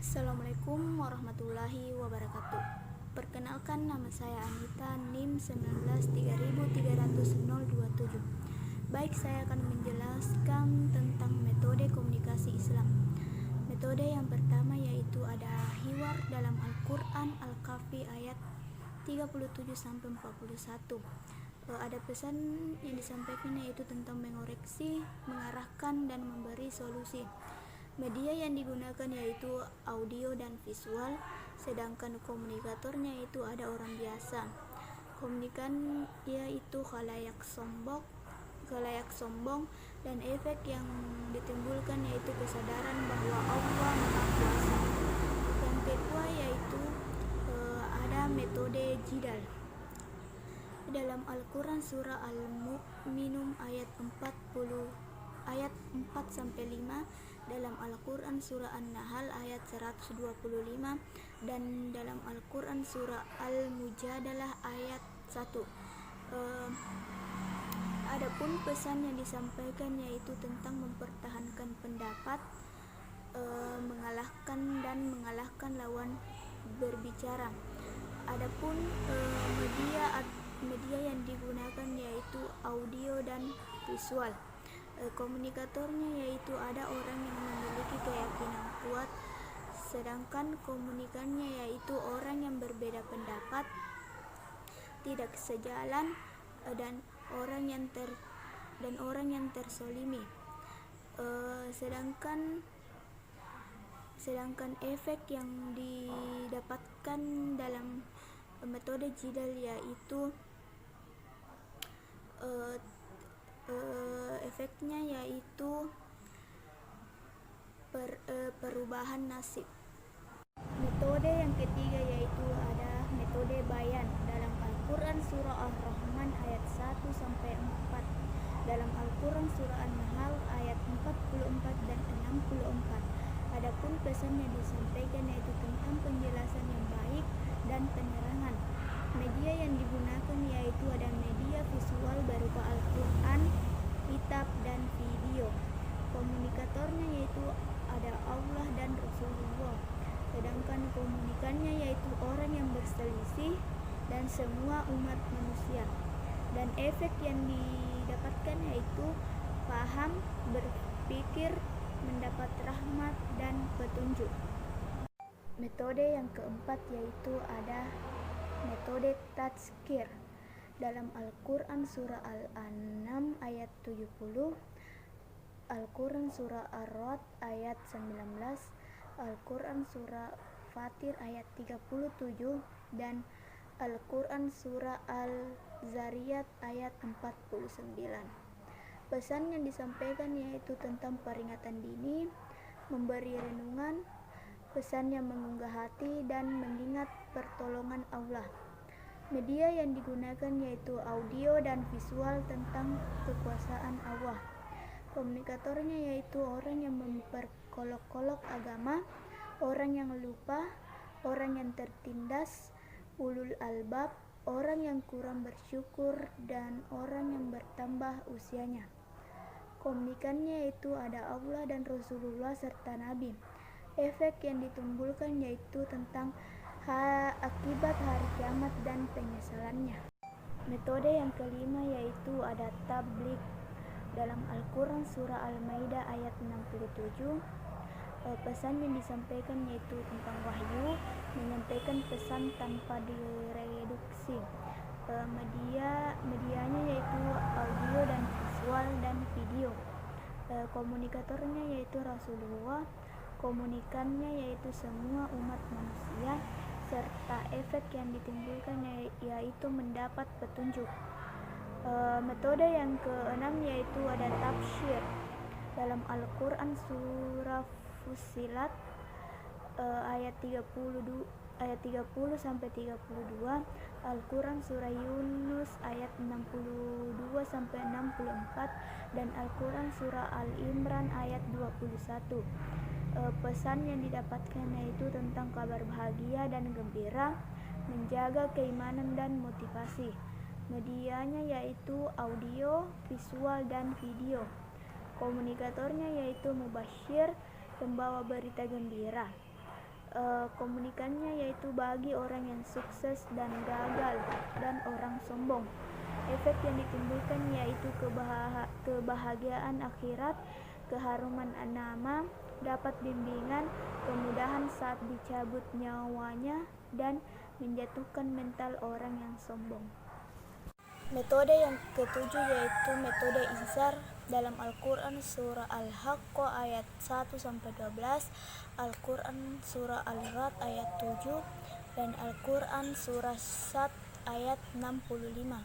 Assalamualaikum warahmatullahi wabarakatuh. Perkenalkan, nama saya Anita, NIM 1933027. Baik, saya akan menjelaskan tentang metode komunikasi Islam. Metode yang pertama yaitu ada hiwar dalam Al-Quran Al-Kahfi ayat 37-41. Ada pesan yang disampaikan yaitu tentang mengoreksi, mengarahkan, dan memberi solusi. Media yang digunakan yaitu audio dan visual, sedangkan komunikatornya itu ada orang biasa. Komunikan yaitu khalayak sombong, dan efek yang ditimbulkan yaitu kesadaran bahwa Allah Maha Kuasa. Yang kedua yaitu ada metode jidal. Dalam Al-Quran surah Al-Mu'minun ayat 4-5, dalam Al-Quran surah An-Nahl ayat 125, dan dalam Al-Quran surah Al-Mujadalah ayat 1. Adapun pesan yang disampaikan yaitu tentang mempertahankan pendapat, mengalahkan lawan berbicara. Adapun media yang digunakan yaitu audio dan visual. Komunikatornya yaitu ada orang yang memiliki keyakinan kuat, sedangkan komunikannya yaitu orang yang berbeda pendapat, tidak sejalan, dan orang yang tersolimi. Sedangkan efek yang didapatkan dalam metode jidal yaitu efeknya yaitu perubahan nasib. Metode yang ketiga yaitu ada metode bayan dalam Al-Quran surah Ar-Rahman ayat 1-4, dalam Al-Quran surah An-Nahl ayat 44 dan 64. Adapun pesan yang disampaikan yaitu tentang penjelasan yang baik dan penerangan. Media yang digunakan yaitu ada media visual berupa Al-Quran, kitab, dan video. Komunikatornya yaitu ada Allah dan Rasulullah, sedangkan komunikannya yaitu orang yang berselisih dan semua umat manusia. Dan efek yang didapatkan yaitu paham, berpikir, mendapat rahmat dan petunjuk. Metode yang keempat yaitu ada metode tazkir dalam Al-Quran surah Al-An'am ayat 70, Al-Quran surah Ar-Ra'd ayat 19, Al-Quran surah Fatir ayat 37, dan Al-Quran surah Al-Zariyat ayat 49. Pesan yang disampaikan yaitu tentang peringatan dini, memberi renungan, pesan yang mengunggah hati, dan mengingat pertolongan Allah. Media yang digunakan yaitu audio dan visual tentang kekuasaan Allah. Komunikatornya yaitu orang yang memperkolok-kolok agama, orang yang lupa, orang yang tertindas, ulul albab, orang yang kurang bersyukur, dan orang yang bertambah usianya. Komunikannya yaitu ada Allah dan Rasulullah serta Nabi. Efek yang ditimbulkan yaitu tentang akibat hari kiamat dan penyesalannya. Metode yang kelima yaitu ada tabligh dalam Al-Quran surah Al-Maidah ayat 67. Pesan yang disampaikan yaitu tentang wahyu, menyampaikan pesan tanpa direduksi. Medianya yaitu audio dan visual dan video. Komunikatornya yaitu Rasulullah, komunikannya yaitu semua umat manusia, serta efek yang ditimbulkan yaitu mendapat petunjuk. Metode yang keenam yaitu ada tafsir dalam Al-Quran surah Fussilat ayat 30-32, Al-Quran surah Yunus ayat 62-64, dan Al-Quran surah Al-Imran ayat 21. Pesan yang didapatkan yaitu tentang kabar bahagia dan gembira, menjaga keimanan dan motivasi. Medianya yaitu audio, visual, dan video. Komunikatornya yaitu mubasyir, pembawa berita gembira. Komunikannya yaitu bagi orang yang sukses dan gagal dan orang sombong. Efek yang ditimbulkan yaitu kebahagiaan akhirat, keharuman nama, dapat bimbingan, kemudahan saat dicabut nyawanya, dan menjatuhkan mental orang yang sombong. Metode yang ketujuh yaitu metode izhar dalam Al-Quran surah Al-Haqqah ayat 1-12, Al-Quran surah Al-Ra'd ayat 7, dan Al-Quran surah Sad ayat 65.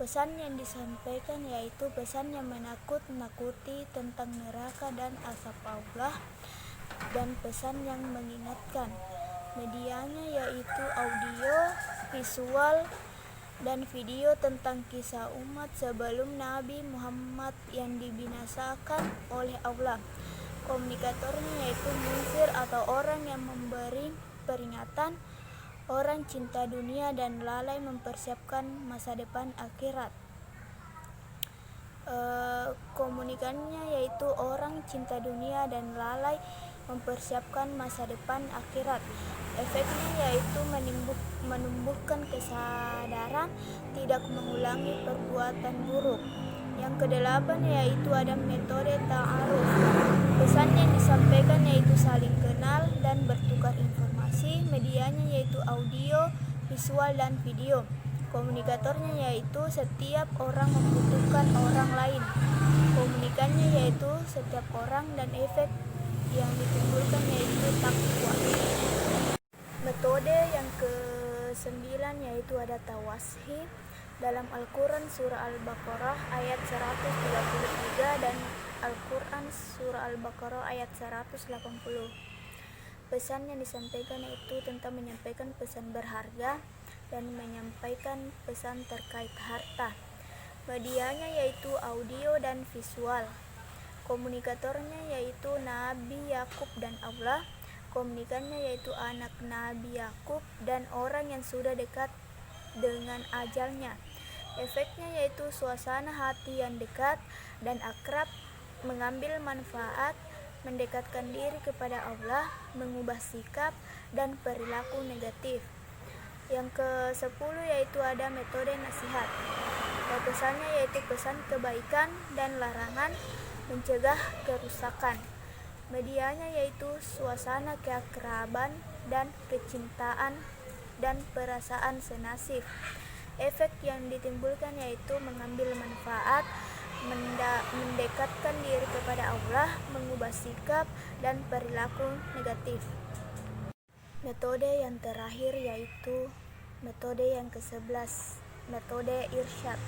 Pesan yang disampaikan yaitu pesan yang menakut-nakuti tentang neraka dan azab Allah, dan pesan yang mengingatkan. Medianya yaitu audio, visual, dan video tentang kisah umat sebelum Nabi Muhammad yang dibinasakan oleh Allah. Komunikatornya yaitu munzir atau orang yang memberi peringatan, orang cinta dunia dan lalai mempersiapkan masa depan akhirat. Komunikannya yaitu orang cinta dunia dan lalai mempersiapkan masa depan akhirat. Efeknya yaitu menumbuhkan kesadaran, tidak mengulangi perbuatan buruk. Yang kedelapan yaitu ada metode ta'aruf. Pesan yang disampaikan yaitu saling kenal dan bertukar informasi. Medianya yaitu audio, visual, dan video. Komunikatornya yaitu setiap orang membutuhkan orang lain. Komunikannya yaitu setiap orang, dan efek yang ditimbulkan yaitu takwa. Metode yang ke-9 yaitu ada tawasih dalam Al-Quran surah Al-Baqarah ayat 133 dan Al-Quran surah Al-Baqarah ayat 180. Pesan yang disampaikan yaitu tentang menyampaikan pesan berharga dan menyampaikan pesan terkait harta. Medianya yaitu audio dan visual. Komunikatornya yaitu Nabi Yakub dan Allah. Komunikannya yaitu anak Nabi Yakub dan orang yang sudah dekat dengan ajalnya. Efeknya yaitu suasana hati yang dekat dan akrab, mengambil manfaat, mendekatkan diri kepada Allah, mengubah sikap dan perilaku negatif. Yang ke-10 yaitu ada metode nasihat. Pesannya yaitu pesan kebaikan dan larangan, mencegah kerusakan. Medianya yaitu suasana keakraban dan kecintaan dan perasaan senasib. Efek yang ditimbulkan yaitu mengambil manfaat, mendekatkan diri kepada Allah, mengubah sikap dan perilaku negatif. Metode yang terakhir yaitu metode yang ke-11, metode irsyad.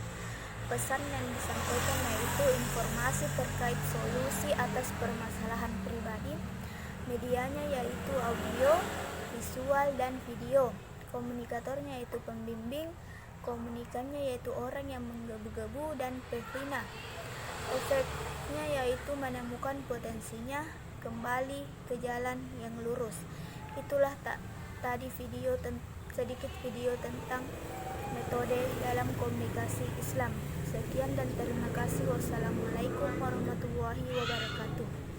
Pesan yang disampaikan yaitu informasi terkait solusi atas permasalahan pribadi. Medianya yaitu audio, visual, dan video. Komunikatornya yaitu pembimbing. Komunikannya yaitu orang yang menggebu-gebu dan pembina. Efeknya yaitu menemukan potensinya kembali ke jalan yang lurus. Itulah tadi sedikit video tentang metode dalam komunikasi Islam. Sekian dan terima kasih. Wassalamualaikum warahmatullahi wabarakatuh.